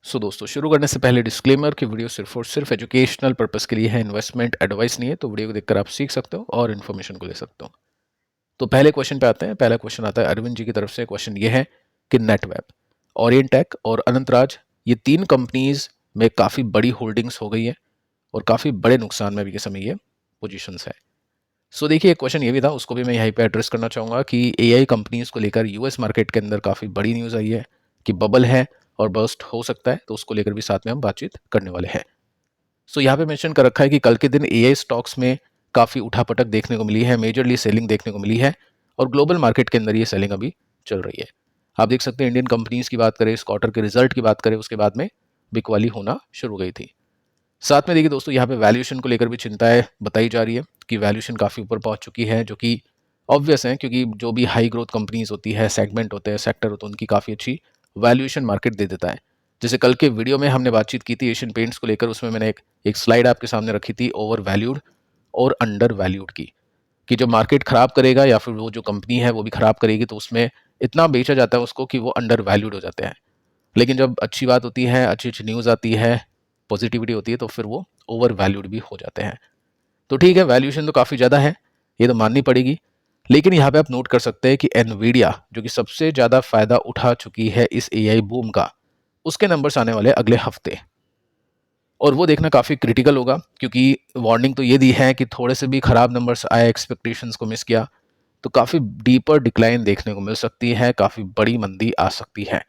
दोस्तों शुरू करने से पहले डिस्क्लेमर कि वीडियो सिर्फ और सिर्फ एजुकेशनल पर्पस के लिए है, इन्वेस्टमेंट एडवाइस नहीं है। तो वीडियो को देखकर आप सीख सकते हो और इन्फॉर्मेशन को ले सकते हो। तो पहले क्वेश्चन पे आते हैं। पहला क्वेश्चन आता है अरविंद जी की तरफ से। क्वेश्चन ये है कि नेटवेब, ओरिएंटेक और अनंतराज, ये तीन कंपनीज में काफ़ी बड़ी होल्डिंग्स हो गई है और काफ़ी बड़े नुकसान में अभी के समय ये पोजिशंस है। देखिए, एक क्वेश्चन ये भी था, उसको भी मैं यहीं पे एड्रेस करना चाहूँगा कि एआई कंपनीज को लेकर यूएस मार्केट के अंदर काफ़ी बड़ी न्यूज़ आई है कि बबल है और बर्स्ट हो सकता है। तो उसको लेकर भी साथ में हम बातचीत करने वाले हैं। यहाँ पे मेंशन कर रखा है कि कल के दिन एआई स्टॉक्स में काफ़ी उठापटक देखने को मिली है, मेजरली सेलिंग देखने को मिली है और ग्लोबल मार्केट के अंदर ये सेलिंग अभी चल रही है। आप देख सकते हैं, इंडियन कंपनीज की बात करें, इस क्वार्टर के रिजल्ट की बात करें, उसके बाद में बिकवाली होना शुरू हो गई थी। साथ में देखिए दोस्तों, यहाँ पे वैल्यूएशन को लेकर भी चिंताएं बताई जा रही है कि वैल्यूएशन काफ़ी ऊपर पहुंच चुकी है, जो कि ऑब्वियस है क्योंकि जो भी हाई ग्रोथ कंपनीज होती है, सेगमेंट होते हैं, सेक्टर होते हैं, उनकी काफ़ी अच्छी वैल्यूएशन मार्केट दे देता है। जैसे कल के वीडियो में हमने बातचीत की थी एशियन पेंट्स को लेकर, उसमें मैंने एक स्लाइड आपके सामने रखी थी ओवर वैल्यूड और अंडर वैल्यूड की, कि जो मार्केट खराब करेगा या फिर वो जो कंपनी है वो भी खराब करेगी तो उसमें इतना बेचा जाता है उसको कि वो अंडर वैल्यूड हो जाते हैं। लेकिन जब अच्छी बात होती है, अच्छी अच्छी न्यूज़ आती है, पॉजिटिविटी होती है, तो फिर वो ओवर वैल्यूड भी हो जाते हैं। तो ठीक है, वैल्यूएशन तो काफ़ी ज़्यादा है, ये तो माननी पड़ेगी। लेकिन यहाँ पे आप नोट कर सकते हैं कि एनवीडिया, जो कि सबसे ज़्यादा फायदा उठा चुकी है इस एआई बूम का, उसके नंबर्स आने वाले अगले हफ्ते और वो देखना काफ़ी क्रिटिकल होगा, क्योंकि वार्निंग तो ये दी है कि थोड़े से भी खराब नंबर्स आए, एक्सपेक्टेशंस को मिस किया, तो काफ़ी डीपर डिक्लाइन देखने को मिल सकती है, काफ़ी बड़ी मंदी आ सकती है।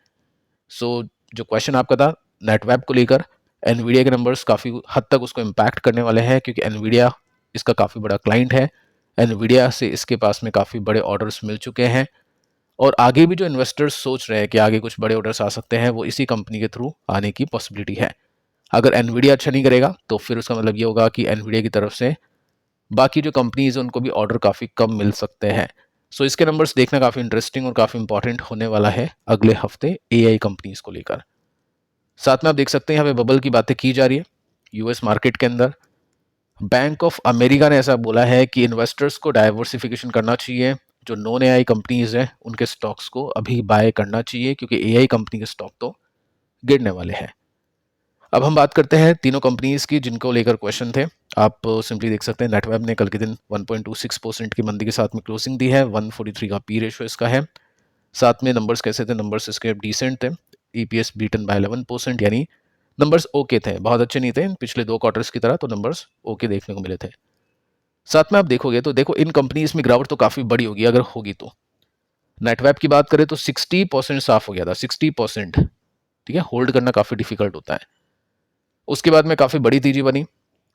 जो क्वेश्चन आपका था नेटवेब को लेकर, एनवीडिया के नंबर्स काफ़ी हद तक उसको इम्पैक्ट करने वाले हैं, क्योंकि एनवीडिया इसका काफ़ी बड़ा क्लाइंट है। एनवीडिया से इसके पास में काफ़ी बड़े ऑर्डर्स मिल चुके हैं और आगे भी जो इन्वेस्टर्स सोच रहे हैं कि आगे कुछ बड़े ऑर्डर्स आ सकते हैं, वो इसी कंपनी के थ्रू आने की पॉसिबिलिटी है। अगर एनवीडिया अच्छा नहीं करेगा तो फिर उसका मतलब ये होगा कि एनवीडिया की तरफ से बाकी जो कंपनीज हैं उनको भी ऑर्डर काफ़ी कम मिल सकते हैं। इसके नंबर्स देखना काफ़ी इंटरेस्टिंग और काफ़ी इंपॉर्टेंट होने वाला है अगले हफ्ते एआई कंपनीज को लेकर। साथ में आप देख सकते हैं यहाँ पे बबल की बातें की जा रही है यूएस मार्केट के अंदर। बैंक ऑफ अमेरिका ने ऐसा बोला है कि इन्वेस्टर्स को डाइवर्सिफिकेशन करना चाहिए, जो नॉन एआई कंपनीज हैं उनके स्टॉक्स को अभी बाय करना चाहिए, क्योंकि एआई कंपनी के स्टॉक तो गिरने वाले हैं। अब हम बात करते हैं तीनों कंपनीज की जिनको लेकर क्वेश्चन थे। आप सिंपली देख सकते हैं, नेटवेब ने कल के दिन 1.26% की मंदी के साथ में क्लोजिंग दी है, 143 का पी रेशो इसका है। साथ में नंबर्स कैसे थे? नंबर्स इसके डिसेंट थे। ईपीएस बीटन बाय 11%, यानी नंबर्स ओके थे, बहुत अच्छे नहीं थे पिछले 2 क्वार्टर्स की तरह, तो नंबर्स ओके देखने को मिले थे। साथ में आप देखोगे तो देखो, इन कंपनीज में गिरावट तो काफी बड़ी होगी अगर होगी तो। नेटवेब की बात करें तो 60% साफ हो गया था, 60%। ठीक है, होल्ड करना काफी डिफिकल्ट होता है। उसके बाद में काफी बड़ी तेजी बनी,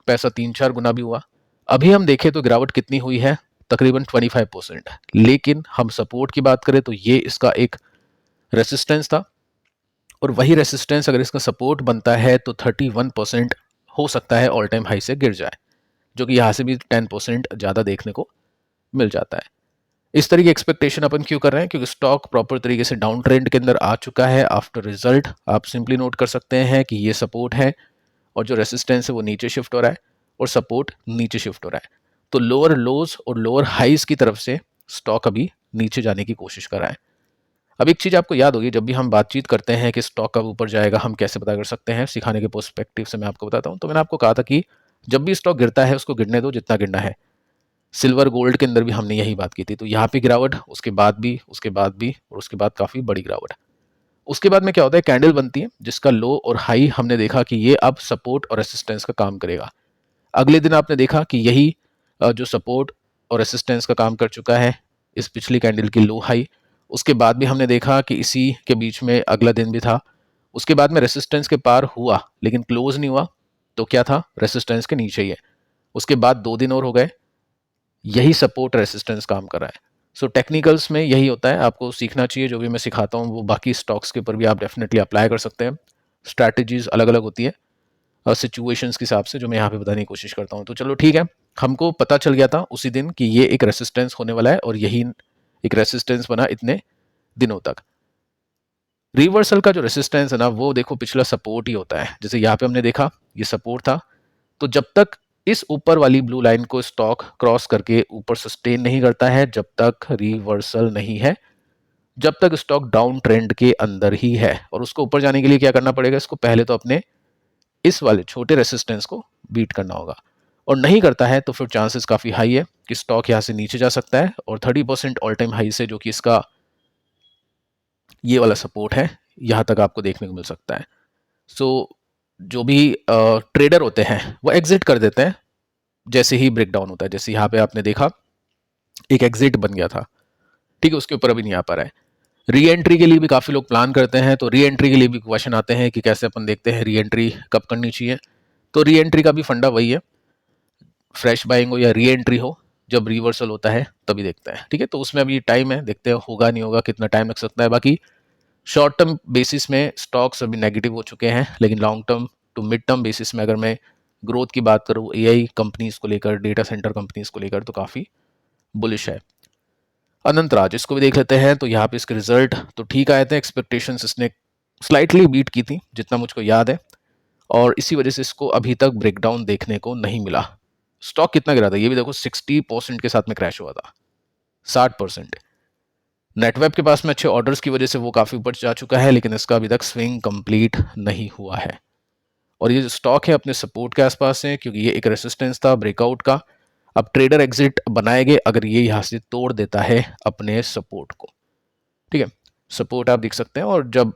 पैसा 3-4 गुना भी हुआ। अभी हम देखें तो गिरावट कितनी हुई है, तकरीबन 25%। लेकिन हम सपोर्ट की बात करें तो ये इसका एक रेसिस्टेंस था और वही रेसिस्टेंस अगर इसका सपोर्ट बनता है तो 31% हो सकता है ऑल टाइम हाई से गिर जाए, जो कि यहाँ से भी 10% ज़्यादा देखने को मिल जाता है। इस तरह की एक्सपेक्टेशन अपन क्यों कर रहे हैं? क्योंकि स्टॉक प्रॉपर तरीके से डाउन ट्रेंड के अंदर आ चुका है आफ्टर रिजल्ट। आप सिंपली नोट कर सकते हैं कि ये सपोर्ट है और जो रेसिस्टेंस है वो नीचे शिफ्ट हो रहा है और सपोर्ट नीचे शिफ्ट हो रहा है। तो लोअर लोज और लोअर हाइज की तरफ से स्टॉक अभी नीचे जाने की कोशिश कर रहा है। अब एक चीज आपको याद होगी, जब भी हम बातचीत करते हैं कि स्टॉक कब ऊपर जाएगा, हम कैसे पता कर सकते हैं, सिखाने के पर्सपेक्टिव से मैं आपको बताता हूं। तो मैंने आपको कहा था कि जब भी स्टॉक गिरता है उसको गिरने दो जितना गिरना है। सिल्वर गोल्ड के अंदर भी हमने यही बात की थी। तो यहाँ पे गिरावट, उसके बाद भी, उसके बाद भी और उसके बाद काफी बड़ी गिरावट। उसके बाद में क्या होता है, कैंडल बनती है जिसका लो और हाई हमने देखा कि ये अब सपोर्ट और रेसिस्टेंस का काम करेगा। अगले दिन आपने देखा कि यही जो सपोर्ट और रेसिस्टेंस का काम कर चुका है इस पिछली कैंडल की लो हाई। उसके बाद भी हमने देखा कि इसी के बीच में अगला दिन भी था। उसके बाद में रेसिस्टेंस के पार हुआ लेकिन क्लोज नहीं हुआ, तो क्या था, रेसिस्टेंस के नीचे ही है। उसके बाद 2 दिन और हो गए, यही सपोर्ट रेसिस्टेंस काम कर रहा है। टेक्निकल्स में यही होता है, आपको सीखना चाहिए। जो भी मैं सिखाता हूँ वो बाकी स्टॉक्स के ऊपर भी आप डेफिनेटली अप्लाई कर सकते हैं। स्ट्रैटेजीज अलग अलग होती है सिचुएशंस के हिसाब से, जो मैं यहाँ पे बताने की कोशिश करता हूँ। तो चलो ठीक है, हमको पता चल गया था उसी दिन कि ये एक रेसिस्टेंस होने वाला है और यही एक रेसिस्टेंस बना इतने दिनों तक। रिवर्सल का जो रेसिस्टेंस है ना, वो देखो पिछला सपोर्ट ही होता है। जैसे यहाँ पे हमने देखा ये सपोर्ट था, तो जब तक इस ऊपर वाली ब्लू लाइन को स्टॉक क्रॉस करके ऊपर सस्टेन नहीं करता है, जब तक रिवर्सल नहीं है जब तक स्टॉक डाउन ट्रेंड के अंदर ही है। और उसको ऊपर जाने के लिए क्या करना पड़ेगा, इसको पहले तो अपने इस वाले छोटे रेसिस्टेंस को बीट करना होगा, और नहीं करता है तो फिर चांसेस काफ़ी हाई है कि स्टॉक यहाँ से नीचे जा सकता है और 30% ऑल टाइम हाई से, जो कि इसका ये वाला सपोर्ट है, यहाँ तक आपको देखने को मिल सकता है। सो जो भी ट्रेडर होते हैं वो एग्जिट कर देते हैं जैसे ही ब्रेकडाउन होता है। जैसे यहाँ पे आपने देखा एक एग्जिट बन गया था, ठीक है, उसके ऊपर अभी नहीं आ पा रहा है। री एंट्री के लिए भी काफ़ी लोग प्लान करते हैं, तो री एंट्री के लिए भी क्वेश्चन आते हैं कि कैसे अपन देखते हैं री एंट्री कब करनी चाहिए। तो री एंट्री का भी फंडा वही है, फ्रेश बाइंग हो या री एंट्री हो, जब रिवर्सल होता है तभी देखते हैं, ठीक है। तो उसमें अभी टाइम है, देखते हैं होगा नहीं होगा, कितना टाइम लग सकता है। बाकी शॉर्ट टर्म बेसिस में स्टॉक्स अभी नेगेटिव हो चुके हैं, लेकिन long term to mid term basis में अगर मैं ग्रोथ की बात करूँ एआई कंपनीज को लेकर, डेटा सेंटर कंपनीज को लेकर, तो काफ़ी बुलिश है। अनंतराज, इसको भी देख लेते हैं। तो यहाँ पे इसके रिजल्ट तो ठीक आए थे, एक्सपेक्टेशंस इसने स्लाइटली बीट की थी जितना मुझको याद है, और इसी वजह से इसको अभी तक ब्रेकडाउन देखने को नहीं मिला। स्टॉक कितना गिरा था ये भी देखो, 60% के साथ में क्रैश हुआ था, 60%। नेटवेब के पास में अच्छे ऑर्डर्स की वजह से वो काफ़ी ऊपर जा चुका है, लेकिन इसका अभी तक स्विंग कंप्लीट नहीं हुआ है। और ये जो स्टॉक है अपने सपोर्ट के आसपास है, क्योंकि ये एक रेसिस्टेंस था ब्रेकआउट का। अब ट्रेडर एग्जिट बनाएंगे अगर ये यहाँ से तोड़ देता है अपने सपोर्ट को, ठीक है। सपोर्ट आप देख सकते हैं, और जब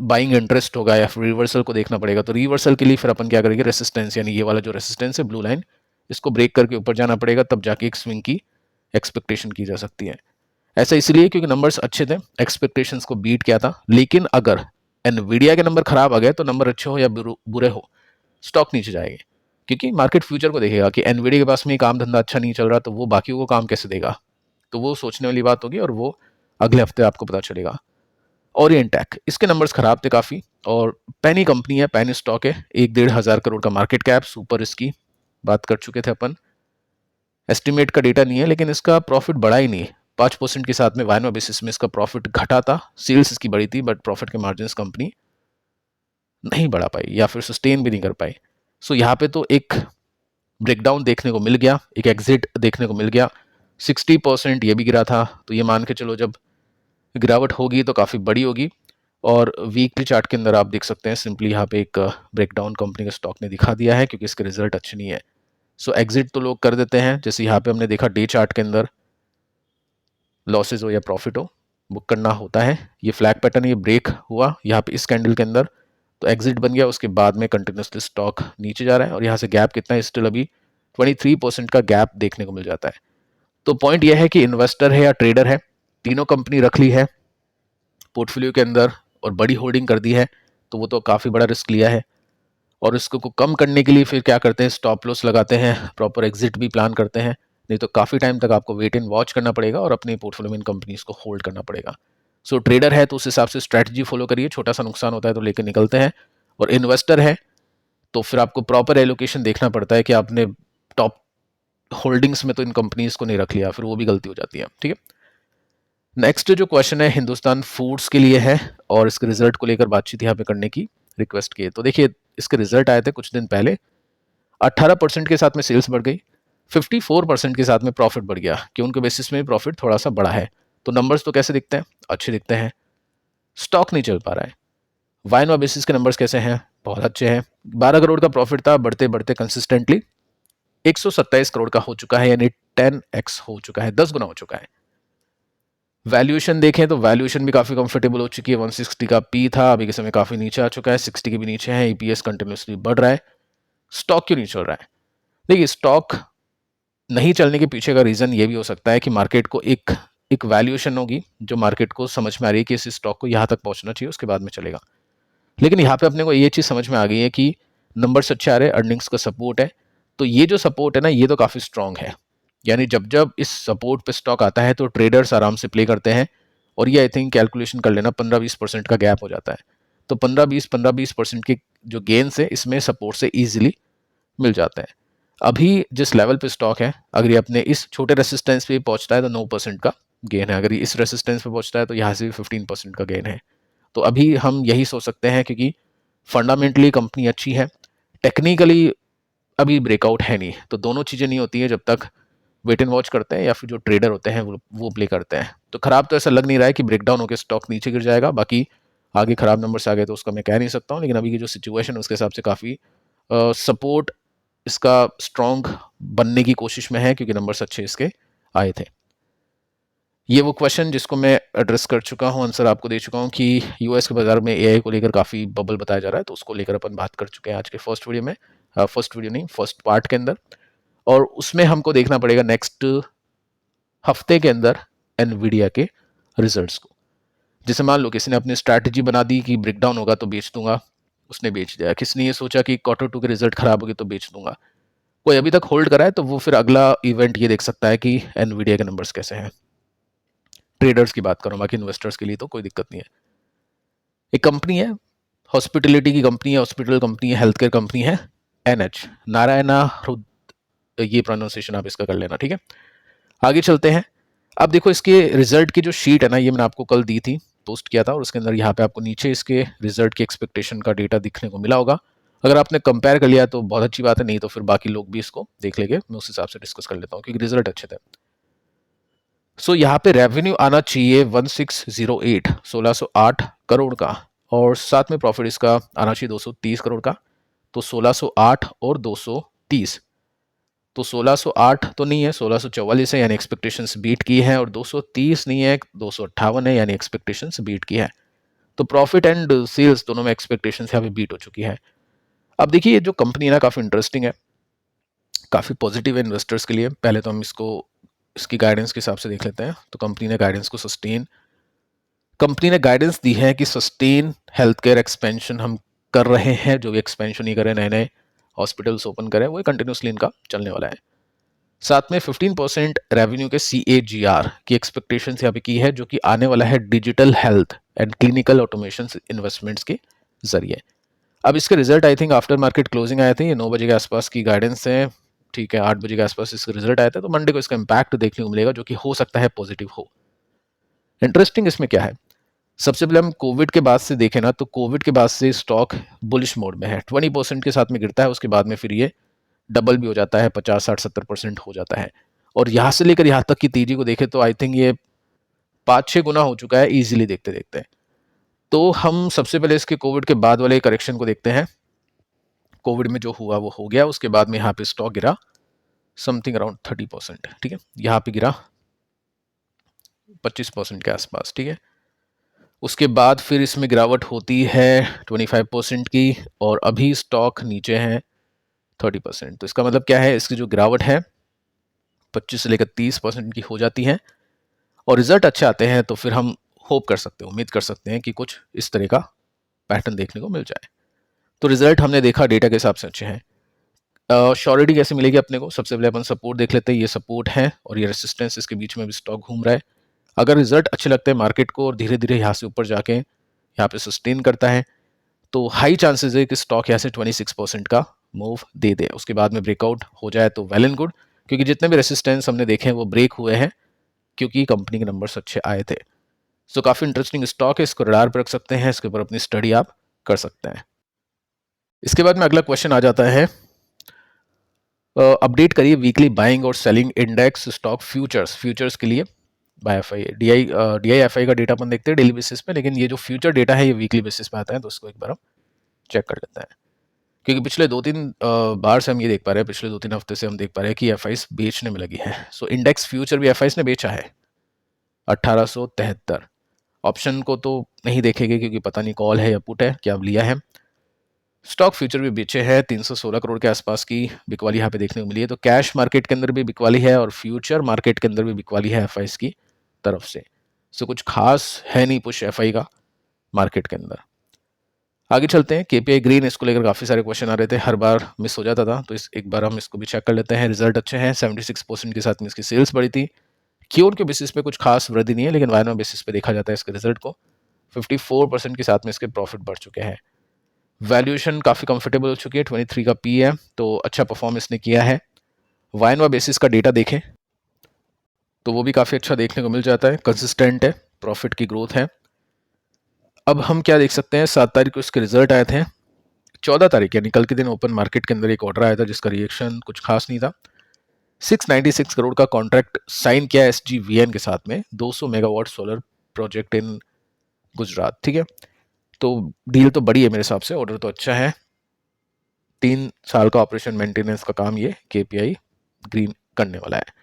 बाइंग इंटरेस्ट होगा या फिर रिवर्सल को देखना पड़ेगा, तो रिवर्सल के लिए फिर अपन क्या करेंगे, रेसिस्टेंस यानी ये वाला जो रेसिस्टेंस है ब्लू लाइन, इसको ब्रेक करके ऊपर जाना पड़ेगा, तब जाके एक स्विंग की एक्सपेक्टेशन की जा सकती है। ऐसा इसलिए क्योंकि नंबर्स अच्छे थे, एक्सपेक्टेशंस को बीट किया था, लेकिन अगर एनवीडिया के नंबर खराब आ गए तो नंबर अच्छे हो या बुरे हो, स्टॉक नीचे जाएंगे, क्योंकि मार्केट फ्यूचर को देखेगा कि एनवीडिया के पास में काम धंधा अच्छा नहीं चल रहा, तो वो बाकियों को काम कैसे देगा, तो वो सोचने वाली बात होगी, और वो अगले हफ्ते आपको पता चलेगा। ओरिएंटेक, इसके नंबर्स खराब थे काफ़ी, और पैनी कंपनी है, पैनी स्टॉक है, 1-1.5 करोड़ का मार्केट कैप, सुपर इसकी बात कर चुके थे अपन। एस्टिमेट का डेटा नहीं है, लेकिन इसका प्रॉफिट बढ़ा ही नहीं, 5% के साथ में वायनवा बेसिस में इसका प्रॉफिट घटा था। सेल्स इसकी बढ़ी थी, बट प्रॉफिट के मार्जिन कंपनी नहीं बढ़ा पाई या फिर सस्टेन भी नहीं कर पाई। सो यहाँ पे तो एक ब्रेकडाउन देखने को मिल गया, एक एग्जिट देखने को मिल गया। 60% ये भी गिरा था, तो ये मान के चलो जब गिरावट होगी तो काफ़ी बड़ी होगी। और वीकली चार्ट के अंदर आप देख सकते हैं, सिंपली यहाँ पे एक ब्रेकडाउन कंपनी के स्टॉक ने दिखा दिया है, क्योंकि इसके रिजल्ट अच्छे नहीं है। सो एग्जिट तो लोग कर देते हैं, जैसे यहाँ पे हमने देखा डे चार्ट के अंदर लॉसेज हो या प्रॉफिट हो, बुक करना होता है। ये फ्लैग पैटर्न ये ब्रेक हुआ यहाँ पे इस कैंडल के अंदर, तो एग्जिट बन गया। उसके बाद में कंटिन्यूसली स्टॉक नीचे जा रहा है, और यहाँ से गैप कितना है, स्टिल अभी 23% का गैप देखने को मिल जाता है। तो पॉइंट यह है कि इन्वेस्टर है या ट्रेडर है, तीनों कंपनी रख ली है पोर्टफोलियो के अंदर और बड़ी होल्डिंग कर दी है, तो वो तो काफ़ी बड़ा रिस्क लिया है। और इसको को कम करने के लिए फिर क्या करते हैं, स्टॉप लॉस लगाते हैं, प्रॉपर एग्जिट भी प्लान करते हैं, नहीं तो काफ़ी टाइम तक आपको वेट एंड वॉच करना पड़ेगा और अपने पोर्टफोलियो में इन कंपनीज को होल्ड करना पड़ेगा। सो ट्रेडर है तो उस हिसाब से स्ट्रैटेजी फॉलो करिए, छोटा सा नुकसान होता है तो लेकर निकलते हैं। और इन्वेस्टर है तो फिर आपको प्रॉपर एलोकेशन देखना पड़ता है कि आपने टॉप होल्डिंग्स में तो इन कंपनीज को नहीं रख लिया, फिर वो भी गलती हो जाती है, ठीक है। नेक्स्ट जो क्वेश्चन है हिंदुस्तान फूड्स के लिए है, और इसके रिजल्ट को लेकर बातचीत यहाँ पे करने की रिक्वेस्ट की है। तो देखिए इसके रिजल्ट आए थे कुछ दिन पहले, 18% के साथ में सेल्स बढ़ गई, 54% के साथ में प्रॉफिट बढ़ गया, कि उनके बेसिस में प्रॉफिट थोड़ा सा बढ़ा है। तो नंबर्स तो कैसे दिखते हैं, अच्छे दिखते हैं। स्टॉक नहीं चल पा रहा है। वाइनवा बेसिस के नंबर्स कैसे हैं, बहुत अच्छे हैं। 12 करोड़ का प्रॉफिट था, बढ़ते बढ़ते कंसिस्टेंटली 127 करोड़ का हो चुका है, यानी 10x हो चुका है, 10 गुना हो चुका है। वैल्यूएशन देखें तो वैल्यूएशन भी काफ़ी कंफर्टेबल हो चुकी है, 160 का पी था, अभी के समय काफ़ी नीचे आ चुका है, 60 के भी नीचे है। ईपीएस कंटिन्यूसली बढ़ रहा है। स्टॉक क्यों नहीं चल रहा है, देखिए स्टॉक नहीं चलने के पीछे का रीज़न ये भी हो सकता है कि मार्केट को एक एक वैल्यूएशन होगी जो मार्केट को समझ में आ रही है कि इस स्टॉक को यहाँ तक पहुँचना चाहिए, उसके बाद में चलेगा। लेकिन यहाँ पे अपने को ये चीज़ समझ में आ गई है कि नंबर्स अच्छे आ रहे हैं, अर्निंग्स का सपोर्ट है, तो ये जो सपोर्ट है ना, ये तो काफ़ी स्ट्रांग है। यानी जब जब इस सपोर्ट पे स्टॉक आता है तो ट्रेडर्स आराम से प्ले करते हैं, और ये आई थिंक कैलकुलेशन कर लेना 15-20% का गैप हो जाता है, तो 15-20% के जो गेन्स है इसमें सपोर्ट से ईजिली मिल जाते हैं। अभी जिस लेवल पे स्टॉक है, अगर ये अपने इस छोटे रेसिस्टेंस पे पहुंचता है तो 9% का गेन है, अगर ये इस रेसिस्टेंस पे पहुंचता है तो यहाँ से भी 15% का गेन है। तो अभी हम यही सोच सकते हैं, क्योंकि फंडामेंटली कंपनी अच्छी है, टेक्निकली अभी ब्रेकआउट है नहीं, तो दोनों चीज़ें नहीं होती हैं जब तक वेट एंड वॉच करते हैं या फिर जो ट्रेडर होते हैं वो प्ले करते हैं। तो खराब तो ऐसा लग नहीं रहा है कि ब्रेकडाउन होकर स्टॉक नीचे गिर जाएगा, बाकी आगे खराब नंबर्स आ गए तो उसका मैं कह नहीं सकता हूँ, लेकिन अभी की जो सिचुएशन है उसके हिसाब से काफ़ी सपोर्ट इसका स्ट्रॉन्ग बनने की कोशिश में है, क्योंकि नंबर्स अच्छे इसके आए थे। ये वो क्वेश्चन जिसको मैं एड्रेस कर चुका हूँ, आंसर आपको दे चुका हूँ कि यूएस के बाजार में एआई को लेकर काफ़ी बबल बताया जा रहा है, तो उसको लेकर अपन बात कर चुके हैं आज के फर्स्ट वीडियो में, फर्स्ट पार्ट के अंदर। और उसमें हमको देखना पड़ेगा नेक्स्ट हफ्ते के अंदर एनवीडिया के रिजल्ट्स को। जैसे मान लो किसी ने अपनी स्ट्रैटेजी बना दी कि ब्रेकडाउन होगा तो बेच दूंगा, उसने बेच दिया। किसी ने ये सोचा कि Q2 के रिजल्ट खराब होगी तो बेच दूंगा। कोई अभी तक होल्ड करा है तो वो फिर अगला इवेंट ये देख सकता है कि एनवीडिया के नंबर्स कैसे हैं। ट्रेडर्स की बात करूं, बाकी इन्वेस्टर्स के लिए तो कोई दिक्कत नहीं है। एक कंपनी है, हॉस्पिटलिटी की कंपनी है, हॉस्पिटल कंपनी है, हेल्थ केयर कंपनी है, NH, नारायणा हृद, ये प्रोनाउंसिएशन आप इसका कर लेना, ठीक है। आगे चलते हैं। अब देखो इसके रिजल्ट की जो शीट है ना, ये मैंने आपको कल दी थी, पोस्ट किया था, और उसके अंदर यहाँ पे आपको नीचे इसके रिजल्ट की एक्सपेक्टेशन का डेटा दिखने को मिला होगा। अगर आपने कंपेयर कर लिया तो बहुत अच्छी बात है, नहीं तो फिर बाकी लोग भी इसको देख लेंगे, मैं उस हिसाब से डिस्कस कर लेता हूँ क्योंकि रिजल्ट अच्छे थे। सो यहाँ पे रेवेन्यू आना चाहिए 1608, 1608 करोड़ का, और साथ में प्रॉफिट इसका आना चाहिए 230 करोड़ का। तो 1608 और 230, तो 1608 तो नहीं है, 1644 है, यानी एक्सपेक्टेशंस बीट की है, और 230 नहीं है, 258 है, यानी एक्सपेक्टेशंस बीट की है। तो प्रॉफिट एंड सेल्स दोनों में एक्सपेक्टेशंस यहाँ पे बीट हो चुकी है। अब देखिए ये जो कंपनी है ना काफ़ी इंटरेस्टिंग है, काफ़ी पॉजिटिव है इन्वेस्टर्स के लिए। पहले तो हम इसकी गाइडेंस के हिसाब से देख लेते हैं। तो कंपनी ने गाइडेंस दी है कि सस्टेन हेल्थ केयर एक्सपेंशन हम कर रहे हैं, जो भी एक्सपेंशन ही करें, नए नए हॉस्पिटल्स ओपन करें, वो कंटिन्यूसली इनका चलने वाला है। साथ में 15% रेवेन्यू के CAGR की एक्सपेक्टेशन यहाँ पे की है, जो कि आने वाला है digital health and clinical automation investments के जरिए। अब इसके result I think after market closing आए थे, ये 9 बजे के आसपास की गाइडेंस है, ठीक है। 8 बजे के आसपास इसके रिजल्ट आए थे, तो मंडे को इसका इम्पैक्ट देखने को मिलेगा, जो कि हो सकता है पॉजिटिव हो। इंटरेस्टिंग इसमें क्या है, सबसे पहले हम कोविड के बाद से देखें ना, तो कोविड के बाद से स्टॉक बुलिश मोड में है, 20% के साथ में गिरता है, उसके बाद में फिर ये डबल भी हो जाता है, 50, 60, 70% हो जाता है। और यहाँ से लेकर यहाँ तक की तेजी को देखें तो आई थिंक ये 5-6 गुना हो चुका है इजीली देखते देखते। तो हम सबसे पहले इसके कोविड के बाद वाले करेक्शन को देखते हैं। कोविड में जो हुआ वो हो गया, उसके बाद में यहाँ पे स्टॉक गिरा समथिंग अराउंड 30%, ठीक है। यहाँ पे गिरा 25% के आसपास, ठीक है। उसके बाद फिर इसमें गिरावट होती है 25% की, और अभी स्टॉक नीचे है 30%। तो इसका मतलब क्या है, इसकी जो गिरावट है 25 से लेकर 30% की हो जाती है, और रिजल्ट अच्छे आते हैं तो फिर हम होप कर सकते हैं, उम्मीद कर सकते हैं कि कुछ इस तरह का पैटर्न देखने को मिल जाए। तो रिजल्ट हमने देखा डेटा के हिसाब से अच्छे हैं। श्योरिटी कैसे मिलेगी अपने को, सबसे पहले अपन सपोर्ट देख लेते हैं। ये सपोर्ट है और ये रेसिस्टेंस, इसके बीच में भी स्टॉक घूम रहा है। अगर रिजल्ट अच्छे लगते हैं मार्केट को और धीरे धीरे यहाँ से ऊपर जाके यहाँ पे सस्टेन करता है, तो हाई चांसेस है कि स्टॉक यहाँ से 26% का मूव दे दे। उसके बाद में ब्रेकआउट हो जाए तो वेल एंड गुड, क्योंकि जितने भी रेसिस्टेंस हमने देखे हैं वो ब्रेक हुए हैं, क्योंकि कंपनी के नंबर्स अच्छे आए थे। सो काफ़ी इंटरेस्टिंग स्टॉक है, इसको रडार पर रख सकते हैं, इसके ऊपर अपनी स्टडी आप कर सकते हैं। इसके बाद में अगला क्वेश्चन आ जाता है, अपडेट करिए वीकली बाइंग और सेलिंग इंडेक्स स्टॉक फ्यूचर्स के लिए बाय एफआई। DIFI का डेटा अपन देखते हैं डेली बेसिस पे, लेकिन ये जो फ्यूचर डेटा है ये वीकली बेसिस पे आता है, तो उसको एक बार हम चेक कर लेते हैं। क्योंकि पिछले 2-3 बार से हम ये देख पा रहे हैं, पिछले 2-3 हफ्ते से हम देख पा रहे हैं कि एफआईस बेचने में लगी है। सो इंडेक्स फ्यूचर भी एफआईस ने बेचा है 1873। ऑप्शन को तो नहीं देखेंगे क्योंकि पता नहीं कॉल है या पुट है, क्या लिया है। स्टॉक फ्यूचर भी बेचे हैं, 316 करोड़ के आसपास की बिकवाली यहाँ पे देखने को मिली है। तो कैश मार्केट के अंदर भी बिकवाली है और फ्यूचर मार्केट के अंदर भी बिकवाली है एफआईस की तरफ से। सो कुछ खास है नहीं पुश एफआई का मार्केट के अंदर। आगे चलते हैं, KPI ग्रीन, इसको लेकर काफ़ी सारे क्वेश्चन आ रहे थे, हर बार मिस हो जाता था, तो एक बार हम इसको भी चेक कर लेते हैं। रिजल्ट अच्छे हैं, 76% के साथ में इसकी सेल्स बढ़ी थी। क्यों के बेसिस पे कुछ खास वृद्धि नहीं है, लेकिन वायरल बेसिस पे देखा जाता है इसके रिजल्ट को। 54% के साथ में इसके प्रॉफिट बढ़ चुके हैं। वैल्यूएशन काफ़ी कंफर्टेबल हो चुकी है, 23 का P है, तो अच्छा परफॉर्म इसने किया है। वायरल बेसिस का डेटा देखें तो वो भी काफ़ी अच्छा देखने को मिल जाता है, कंसिस्टेंट है, प्रॉफिट की ग्रोथ है। अब हम क्या देख सकते हैं, 7 तारीख को इसके रिजल्ट आए थे। 14 तारीख यानी कल के दिन ओपन मार्केट के अंदर एक ऑर्डर आया था जिसका रिएक्शन कुछ खास नहीं था। 696 करोड़ का कॉन्ट्रैक्ट साइन किया SGVN के साथ में 200 megawatt solar project in Gujarat. ठीक है, तो डील तो बड़ी है मेरे हिसाब से, ऑर्डर तो अच्छा है। 3 साल का ऑपरेशन मेंटेनेंस का काम ये KPI ग्रीन करने वाला है।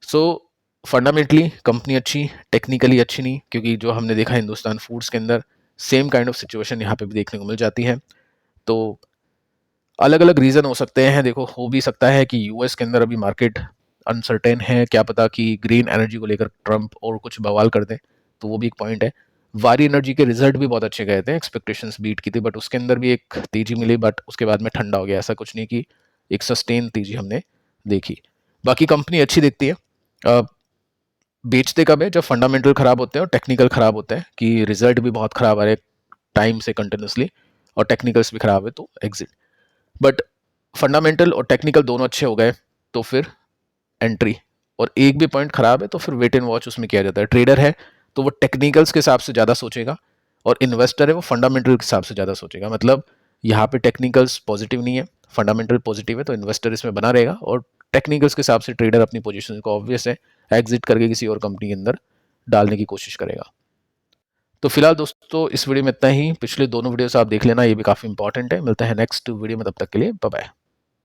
सो फंडामेंटली कंपनी अच्छी, टेक्निकली अच्छी नहीं, क्योंकि जो हमने देखा हिंदुस्तान फूड्स के अंदर सेम काइंड ऑफ सिचुएशन यहाँ पे भी देखने को मिल जाती है। तो अलग अलग रीज़न हो सकते हैं। देखो, हो भी सकता है कि US के अंदर अभी मार्केट अनसर्टेन है, क्या पता कि ग्रीन एनर्जी को लेकर ट्रंप और कुछ बवाल कर दें, तो वो भी एक पॉइंट है। वारी एनर्जी के रिजल्ट भी बहुत अच्छे गए थे, एक्सपेक्टेशंस बीट की थी, बट उसके अंदर भी एक तेजी मिली, बट उसके बाद में ठंडा हो गया। ऐसा कुछ नहीं कि एक सस्टेन तेजी हमने देखी। बाकी कंपनी अच्छी दिखती है। बेचते कब है? जब फंडामेंटल खराब होते हैं और टेक्निकल खराब होते हैं, कि रिजल्ट भी बहुत खराब आ रहे टाइम से कंटिन्यूसली और टेक्निकल्स भी खराब है, तो एग्जिट। बट फंडामेंटल और टेक्निकल दोनों अच्छे हो गए तो फिर एंट्री, और एक भी पॉइंट खराब है तो फिर वेट एंड वॉच उसमें किया जाता है। ट्रेडर है तो वो टेक्निकल्स के हिसाब से ज़्यादा सोचेगा, और इन्वेस्टर है वो फंडामेंटल के हिसाब से ज़्यादा सोचेगा। मतलब यहाँ पे टेक्निकल्स पॉजिटिव नहीं है, फंडामेंटल पॉजिटिव है, तो इन्वेस्टर इसमें बना रहेगा, और टेक्निकल्स के हिसाब से ट्रेडर अपनी पोजीशन को ऑब्वियस है एग्जिट करके किसी और कंपनी के अंदर डालने की कोशिश करेगा। तो फिलहाल दोस्तों इस वीडियो में इतना ही। पिछले दोनों वीडियोस आप देख लेना, ये भी काफ़ी इंपॉर्टेंट है। मिलते हैं नेक्स्ट वीडियो में, तब तक के लिए बाय बाय।